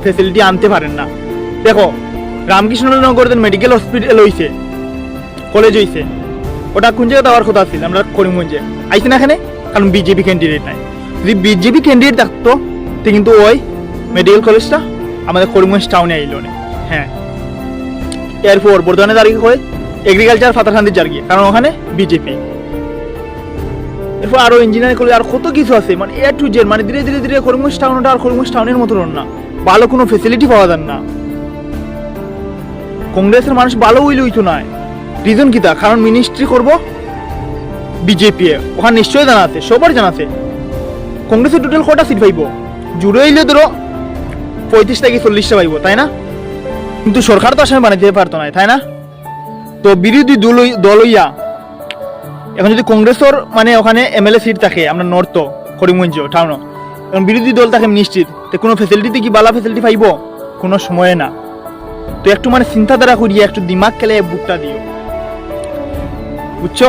Facility আনতে পারেন না। দেখো রামকৃষ্ণনগর মেডিকেল হসপিটাল হয়েছে, কলেজ হয়েছে, ওটা কোন জায়গায় দেওয়ার কথা ছিল? আমরা করিমগঞ্জে আইছি না এখানে, কারণ বিজেপি ক্যান্ডিডেট নাই। যদি বিজেপি ক্যান্ডিডেট থাকতো তো কিন্তু ওই মেডিকেল কলেজটা আমাদের করিমগঞ্জ টাউনে আইল না। হ্যাঁ, এরপর বর্তমানে দাঁড়িয়ে হয় এগ্রিকালচার ফাতারখান্দির জার্গিয়ে, কারণ ওখানে বিজেপি। এরপর আরও ইঞ্জিনিয়ারিং কলেজ আর কত কিছু আছে, মানে এ টু জেড, মানে ধীরে ধীরে ধীরে করিমগঞ্জ টাউনটা আর করিমগঞ্জ টাউনের মতো না, ভালো কোনো ফেসিলিটি পাওয়া যায় না। কংগ্রেসের মানুষ ভালো হইতো না, রিজন কি তা? কারণ মিনিস্ট্রি করব বিজেপি, ওখানে নিশ্চয়ই জানা আছে, সবার জানা আছে। কংগ্রেসের টোটাল কটা সিট পাইব? জুড়ে হইলে ধরো 35 থেকে 40টা পাইব, তাই না? কিন্তু সরকার তো আসামে বানাইতে পারতো না, তাই না? তো বিরোধী দল হইয়া এখন যদি কংগ্রেসের মানে ওখানে এমএলএ সিট থাকে, আমরা নর্থ করিমগঞ্জ টাউন, এখন বিরোধী দল থাকে মিনিস্ট্রির, তো কোনো ফেসিলিটিতে কি বালা ফেসিলিটি পাইব? কোনো সময়ে না। তো একটু মানে চিন্তাধারা করিয়া একটু দিমাগ খেলে বুটটা দিও, বুঝছো?